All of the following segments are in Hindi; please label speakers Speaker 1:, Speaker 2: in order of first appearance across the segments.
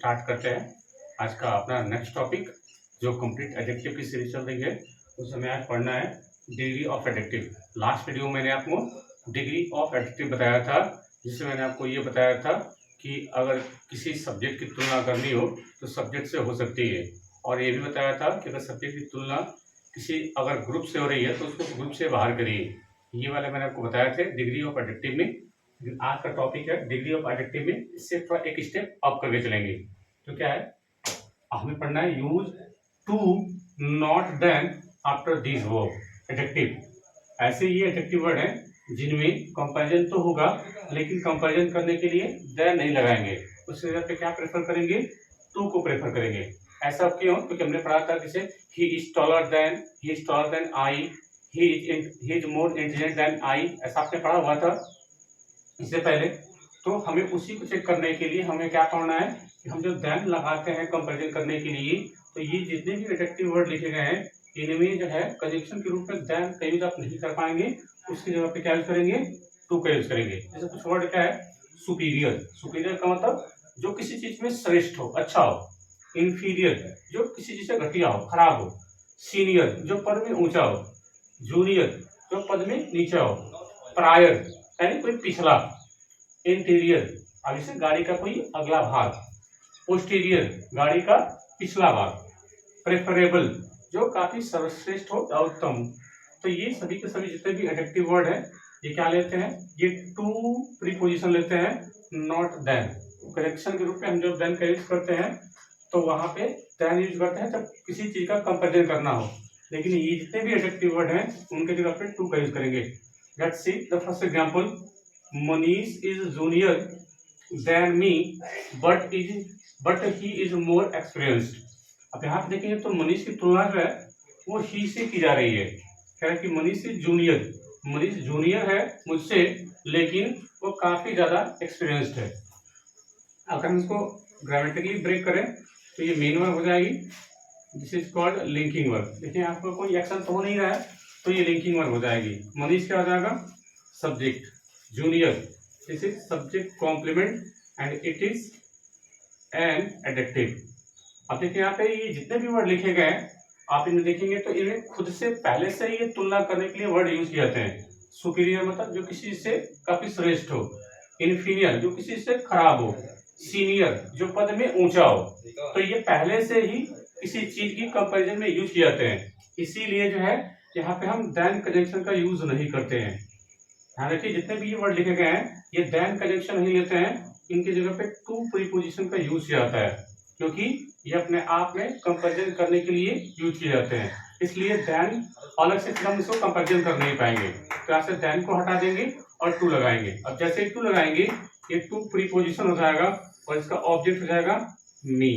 Speaker 1: स्टार्ट करते हैं आज का अपना नेक्स्ट टॉपिक जो कंप्लीट एडजेक्टिव की सीरीज चल रही है। उसमें आज पढ़ना है degree of adjective. Last video में मैंने आपको डिग्री ऑफ एडजेक्टिव बताया था, जिसमें मैंने आपको ये बताया था कि अगर किसी सब्जेक्ट की तुलना करनी हो तो सब्जेक्ट से हो सकती है, और ये भी बताया था कि अगर सब्जेक्ट की तुलना किसी अगर ग्रुप से हो रही है तो उसको ग्रुप से बाहर करिए। ये वाला मैंने आपको बताया थे डिग्री ऑफ एडजेक्टिव में। आज का टॉपिक है डिग्री ऑफ एडजेक्टिव में, इससे थोड़ा एक स्टेप अप करके चलेंगे। तो क्या है, हमें पढ़ना है use to, not, then, after this verb adjective. ऐसे ये एडजेक्टिव वर्ड हैं जिनमें कंपैरिजन तो होगा, लेकिन कंपैरिजन करने के लिए देन नहीं लगाएंगे। उस जगह पे क्या प्रेफर करेंगे, टू को प्रेफर करेंगे। ऐसा क्यों? क्योंकि हमने पढ़ा था जैसे he is taller than I, he is more intelligent than I, ऐसा आपने पढ़ा हुआ था इससे पहले। तो हमें उसी को चेक करने के लिए हमें क्या पढ़ना है कि हम जो देन लगाते हैं कंपैरिजन करने के लिए, तो ये जितने भी एडजेक्टिव वर्ड लिखे गए हैं इनमें जो है कंजंक्शन के रूप में देन का यूज आप नहीं कर पाएंगे। उसकी जगह पे क्या यूज करेंगे, टू का यूज करेंगे। जैसे कुछ वर्ड क्या है, सुपीरियर। सुपीरियर का मतलब जो किसी चीज में श्रेष्ठ हो, अच्छा हो। इंफीरियर जो किसी चीज से घटिया हो, खराब हो। सीनियर जो पद में ऊंचा हो। जूनियर जो पद में नीचा हो। प्रायर यानी कोई पिछला। इंटीरियर अब इसे गाड़ी का कोई अगला भाग। पोस्टीरियर गाड़ी का पिछला भाग। प्रेफरेबल जो काफी सर्वश्रेष्ठ हो या उत्तम। तो ये सभी के सभी जितने भी एडजेक्टिव वर्ड है ये क्या लेते हैं, ये टू प्रीपोजिशन लेते हैं, नॉट देन। करेक्शन के रूप में हम जब देन का यूज करते हैं तो वहां पे देन यूज करते हैं जब किसी चीज का कंपेरिजन करना हो, लेकिन ये जितने भी एडजेक्टिव वर्ड हैं उनके जगह पे टू का यूज करेंगे। Let's see the first example, Manish is junior than me, but he is more experienced। अब यहाँ पे देखेंगे तो मनीष की तुलना जो है वो ही से की जा रही है। क्या है कि Manish is junior, Manish junior है मुझसे, लेकिन वो काफी ज्यादा एक्सपीरियंस्ड है। अगर हम इसको ग्रामेटिकली ब्रेक करें तो ये मेन वर्ब हो जाएगी, this is called linking verb. देखिए आपको कोई एक्शन तो हो नहीं रहा है तो ये लिंकिंग वर्ब हो जाएगी। मनीष क्या हो जाएगा, subject. Junior this is subject complement and it is an adjective. अब देखिए यहाँ पे ये जितने भी वर्ड लिखे गए हैं आप इनमें देखेंगे तो इनमें खुद से पहले से ये तुलना करने के लिए वर्ड यूज किए जाते हैं। सुपीरियर मतलब जो किसी से काफी श्रेष्ठ हो। इन्फीरियर जो किसी से खराब हो। सीनियर जो पद में ऊंचा हो। तो ये पहले से ही किसी चीज की कंपैरिजन में यूज किए जाते हैं, इसीलिए जो है यहाँ पे हम देन कंजंक्शन का यूज नहीं करते हैं। ध्यान रखिए जितने भी ये वर्ड लिखे गए हैं ये देन कंजंक्शन नहीं लेते हैं, इनकी जगह पे टू प्रीपोजिशन का यूज किया जाता है, क्योंकि ये अपने आप में कंपैरिजन करने के लिए यूज किए जाते हैं। इसलिए देन अलग से हम इसको कंपैरिजन कर नहीं पाएंगे, तो यहाँ से देन को हटा देंगे और टू लगाएंगे। अब जैसे टू लगाएंगे ये टू प्रीपोजिशन हो जाएगा और इसका ऑब्जेक्ट हो जाएगा मी।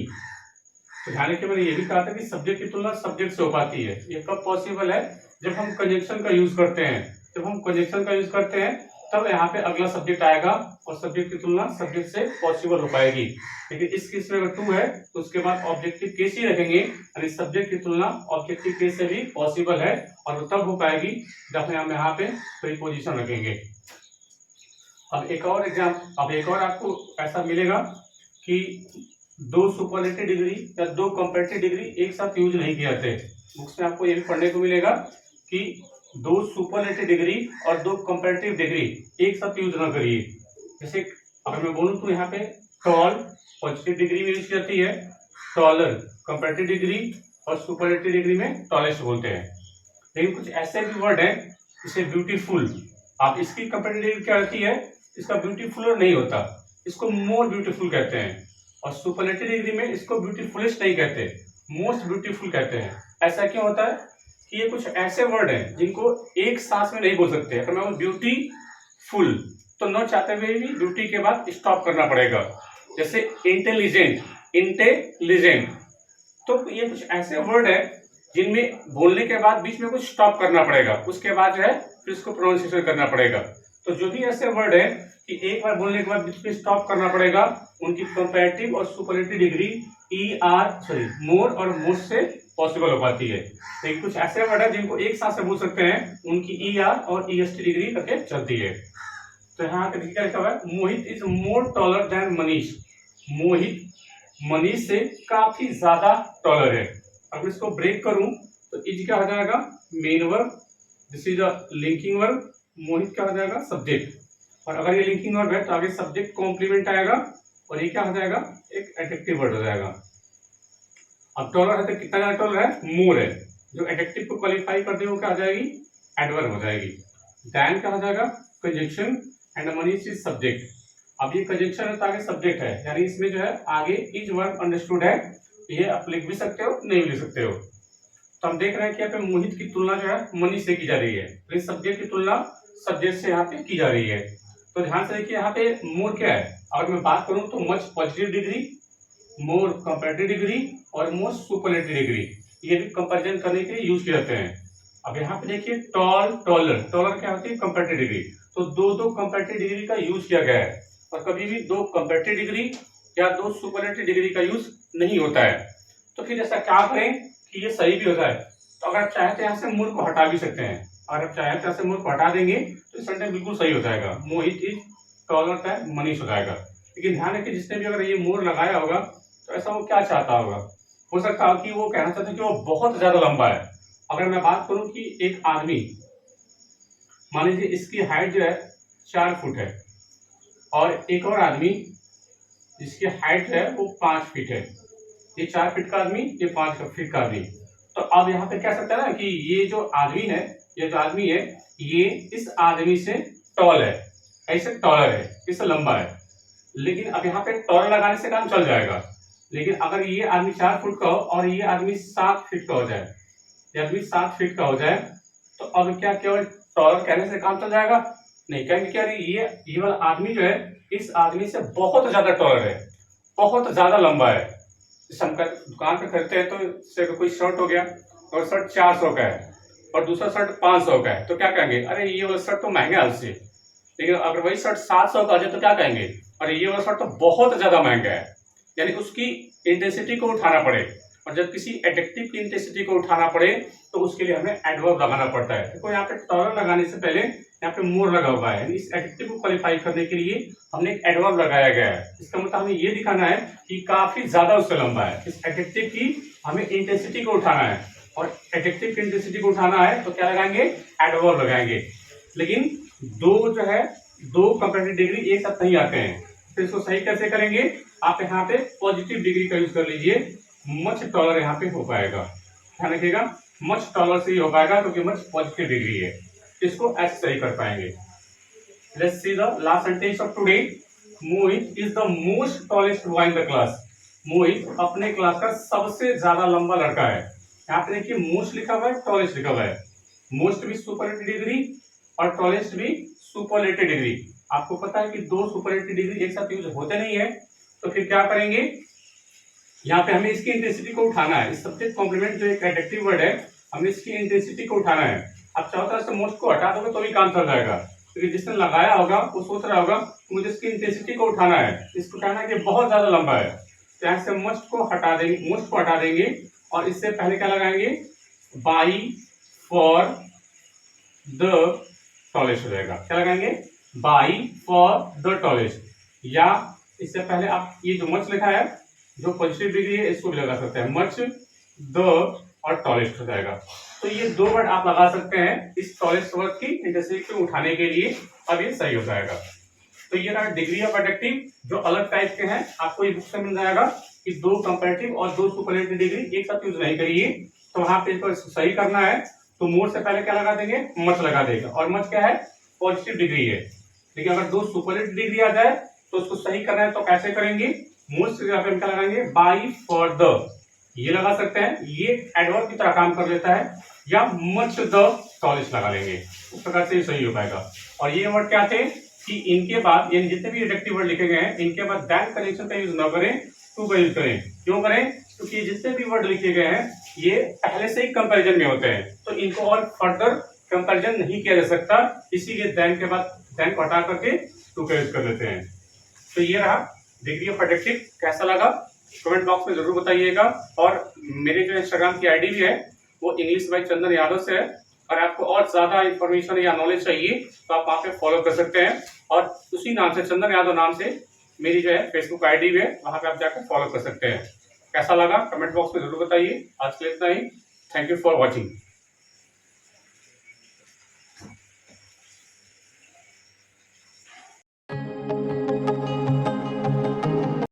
Speaker 1: तो ध्यान रखिए मैंने ये भी कहा था कि सब्जेक्ट की तुलना सब्जेक्ट से हो पाती है। ये कब पॉसिबल है, जब हम कंजंक्शन का यूज करते हैं। जब हम कंजंक्शन का यूज करते हैं तब यहाँ पे अगला सब्जेक्ट आएगा और सब्जेक्ट की तुलना सब्जेक्ट से पॉसिबल हो पाएगी। लेकिन इस केस में अगर टू है तो उसके बाद ऑब्जेक्टिव केस ही रखेंगे, यानी सब्जेक्ट की तुलना ऑब्जेक्टिव केस से भी पॉसिबल है और वो तब हो पाएगी जब हम यहाँ पे प्रीपोजिशन रखेंगे। अब एक और आपको ऐसा मिलेगा कि दो सुपरलेटिव डिग्री या दो कंपैरेटिव डिग्री एक साथ यूज नहीं किए जाते। बुक्स में आपको ये भी पढ़ने को मिलेगा कि दो सुपरलेटिव डिग्री और दो कंपैरेटिव डिग्री एक साथ यूज ना करिए। जैसे अगर मैं बोलूं तो यहाँ पे टॉल पॉजिटिव डिग्री में यूज की जाती है, टॉलर कंपैरेटिव डिग्री और सुपरलेटिव डिग्री में टॉलेस्ट बोलते हैं। लेकिन कुछ ऐसे भी वर्ड है जैसे ब्यूटीफुल, आप इसकी कंपैरेटिव डिग्री क्या होती है, इसका ब्यूटीफुलर नहीं होता, इसको मोर ब्यूटीफुल कहते हैं। और सुपरलेटिव डिग्री में इसको ब्यूटीफुलेस्ट नहीं कहते, मोस्ट ब्यूटीफुल कहते हैं। ऐसा क्यों होता है कि ये कुछ ऐसे वर्ड हैं जिनको एक सांस में नहीं बोल सकते। अगर मैं ब्यूटीफुल तो न चाहते हुए भी ब्यूटी के बाद स्टॉप करना पड़ेगा। जैसे इंटेलिजेंट तो ये कुछ ऐसे वर्ड है जिनमें बोलने के बाद बीच में कुछ स्टॉप करना पड़ेगा, उसके बाद जो है फिर इसको प्रोनाउंसिएशन करना पड़ेगा। तो जो भी ऐसे वर्ड है कि एक बार बोलने के बाद बीच में स्टॉप करना पड़ेगा, उनकी कंपैरेटिव और सुपरलेटिव डिग्री मोर और मोस्ट से पॉसिबल हो पाती है। लेकिन कुछ ऐसे वर्ड है जिनको एक साथ से बोल सकते हैं, उनकी ER और EST डिग्री करके चलती है। तो यहाँ क्या लिखा हुआ है, Mohit is more taller than Manish. Mohit Manish से काफी ज्यादा टॉलर है। अगर इसको ब्रेक करूं तो इज क्या हो जाएगा, main verb, this is a linking verb, Mohit क्या हो जाएगा, सब्जेक्ट। और अगर ये लिंकिंग वर्ब है तो आगे सब्जेक्ट कॉम्प्लीमेंट आएगा और ये क्या हो जाएगा, एक एडजेक्टिव वर्ड हो जाएगा। अब टॉलर है तो कितना ज्यादा टॉलर है, मोर है। जो एडजेक्टिव को क्वालिफाई करती है वो क्या हो जाएगी, एडवर्ब हो जाएगी। देन क्या हो जाएगा, conjunction, and Manish is subject. अब ये कंजंक्शन है तो आगे सब्जेक्ट है, यानी इसमें जो है आगे इज वर्ब अंडरस्टूड है, ये आप लिख भी सकते हो नहीं भी लिख सकते हो। तो हम देख रहे हैं कि यहाँ पे मोहित की तुलना जो है मनीष से की जा रही है, तो इस सब्जेक्ट की तुलना सब्जेक्ट से यहाँ पे की जा रही है। तो ध्यान से देखिए यहाँ पे मोर क्या है, अगर मैं बात करूं तो मच पॉजिटिव डिग्री, मोर कंपैरेटिव डिग्री और मोर सुपरलेटिव डिग्री, ये भी कंपैरिजन करने के लिए यूज किए जाते हैं। अब यहाँ पे देखिए टॉल, टॉलर, टॉलर क्या होती है, कंपैरेटिव डिग्री। तो दो कंपैरेटिव डिग्री का यूज किया गया है और कभी भी दो कंपैरेटिव डिग्री या दो सुपरलेटिव डिग्री का यूज नहीं होता है। तो फिर ऐसा क्या करें कि ये सही भी हो जाए, तो अगर आप चाहें तो यहाँ से मोर को हटा भी सकते हैं। अगर आप चाहें तो यहाँ से मोर को हटा देंगे तो इस सेंटेंस बिल्कुल सही हो जाएगा, मोहित इज टॉलर का मनीष हो जाएगा। लेकिन ध्यान रखिए जिसने भी अगर ये मोर लगाया होगा तो ऐसा वो क्या चाहता होगा, हो सकता है कि वो कहना चाहता है कि वो बहुत ज्यादा लंबा है। अगर मैं बात करूं कि एक आदमी, मान लीजिए इसकी हाइट जो है 4 फुट है और एक और आदमी जिसकी हाइट है वो 5 फीट है, ये 4 फीट का आदमी, ये 5 फीट का आदमी। तो अब यहाँ पे कह सकते हैं ना कि ये जो आदमी है, ये जो आदमी है ये इस आदमी से टॉल है, ऐसे टॉलर है, इससे लंबा है। लेकिन अब यहाँ पे टॉलर लगाने से काम चल जाएगा। लेकिन अगर ये आदमी 4 फुट का हो और ये आदमी 7 फीट का हो जाए, ये आदमी 7 फीट का हो जाए, तो अब क्या केवल टॉलर कहने से काम चल जाएगा, नहीं। कहेंगे क्या ये वाला आदमी जो है इस आदमी से बहुत ज्यादा टॉलर है, बहुत ज्यादा लंबा है। जैसे हम दुकान पे खरीदते हैं तो जैसे कोई शर्ट हो गया और शर्ट 400 का है और दूसरा शर्ट 500 का है, तो क्या कहेंगे, अरे ये वाला शर्ट तो महंगा है उससे। लेकिन अगर वही शर्ट 700 का आ जाए तो क्या कहेंगे, अरे ये वाला शर्ट तो बहुत ज्यादा महंगा है। यानी उसकी इंटेंसिटी को उठाना पड़े, और जब किसी एडजेक्टिव की इंटेंसिटी को उठाना पड़े तो उसके लिए हमें एडवर्ब लगाना पड़ता है। देखो यहाँ पे टॉलर लगाने से पहले यहाँ पे मोर लगा हुआ है, इस एडजेक्टिव को क्वालिफाई करने के लिए हमने एक एडवर्ब लगाया गया है। इसका मतलब हमें ये दिखाना है कि काफी ज्यादा उससे लंबा है। इस एडजेक्टिव की हमें इंटेंसिटी को उठाना है, और एडजेक्टिव की इंटेंसिटी को उठाना है तो क्या लगाएंगे, एडवर्ब लगाएंगे। लेकिन दो जो है दो कंपैरेटिव डिग्री एक साथ नहीं आते हैं, तो इसको सही कैसे करेंगे, आप यहाँ पे पॉजिटिव डिग्री का यूज कर लीजिए, मच टॉलर यहाँ पे हो पाएगा। ध्यान रखिएगा, मच टॉलर से ही हो पाएगा क्योंकि मच पॉजिटिव डिग्री है, इसको ऐसे सही कर पाएंगे। Let's see the last sentence of today, Mohit is the most tallest boy in the class. Mohit अपने क्लास का सबसे ज्यादा लंबा लड़का है। यहाँ पे देखिए मोस्ट लिखा हुआ है, टॉलेस्ट लिखा हुआ है। मोस्ट भी सुपरलेटिव डिग्री और टॉलेस्ट भी सुपरलेटिव डिग्री। आपको पता है कि दो सुपरलेटिव डिग्री एक साथ यूज होते नहीं है, तो फिर क्या करेंगे, यहाँ पे हमें इसकी इंटेंसिटी को उठाना है। इस सब्जेक्ट कॉम्प्लीमेंट जो एक एडजेक्टिव वर्ड है, हमें इसकी इंटेंसिटी को उठाना है। अब चाहो तो मोस्ट को हटा दोगे तो भी काम चल जाएगा, क्योंकि जिसने लगाया होगा वो सोच रहा होगा मुझे इसकी इंटेंसिटी को उठाना है, इसको कहना है कि बहुत ज्यादा लंबा है। तो यहाँ से मोस्ट को हटा देंगे, मोस्ट को हटा देंगे और इससे पहले क्या लगाएंगे, बाई फॉर द टॉलेस्ट हो जाएगा। क्या लगाएंगे, बाई फॉर द टॉलेस्ट, या इससे पहले आप ये जो मच लिखा है जो पॉजिटिव डिग्री है इसको भी लगा सकते हैं, मच द और टॉलेस्ट हो जाएगा। तो ये दो वर्ड आप लगा सकते हैं इस टॉलेस्ट वर्ड की इंटेंसिटी को उठाने के लिए, अब ये सही हो जाएगा। तो ये रहा डिग्री ऑफ एडजेक्टिव जो अलग टाइप के हैं, आपको ये बुक से मिल जाएगा कि दो कंपैरेटिव और दो सुपरलेटिव डिग्री एक साथ यूज नहीं करिए। तो वहां पे इसको सही करना है तो मोर से पहले क्या लगा देंगे, मच लगा देगा, और मच क्या है, पॉजिटिव डिग्री है। लेकिन अगर दो सुपरलेटिव डिग्री आ जाए तो उसको सही करना है तो कैसे करेंगे, मोस्ट की जगह पे क्या लगाएंगे, बाई फॉर द, ये लगा सकते हैं, ये एडवर्ब की तरह काम कर लेता है, या मच द टॉलेस्ट लगा लेंगे, उस प्रकार से ये सही हो पाएगा। और ये वर्ड क्या थे कि इनके बाद यानी जितने भी एडजेक्टिव वर्ड लिखे गए हैं इनके बाद दैन कनेक्शन का यूज न करें, टू का यूज करें। क्यों करें, क्योंकि जितने भी वर्ड लिखे गए हैं ये पहले से ही कंपैरिजन में होते हैं, तो इनको और फर्दर कंपैरिजन नहीं किया जा सकता, इसीलिए दैन के बाद दैन को हटा करके टू का यूज कर लेते हैं। तो ये रहा डिग्री ऑफ एडजेक्टिव। कैसा लगा कमेंट बॉक्स में जरूर बताइएगा, और मेरे जो इंस्टाग्राम की आईडी भी है वो इंग्लिश बाय चंदन यादव से है, और आपको और ज्यादा इंफॉर्मेशन या नॉलेज चाहिए तो आप वहाँ पे फॉलो कर सकते हैं, और उसी नाम से चंदन यादव नाम से मेरी जो है फेसबुक आईडी भी है, वहाँ पे आप जाकर फॉलो कर सकते हैं। कैसा लगा कमेंट बॉक्स में जरूर बताइए। आज के लिए इतना ही। Thank you for watching.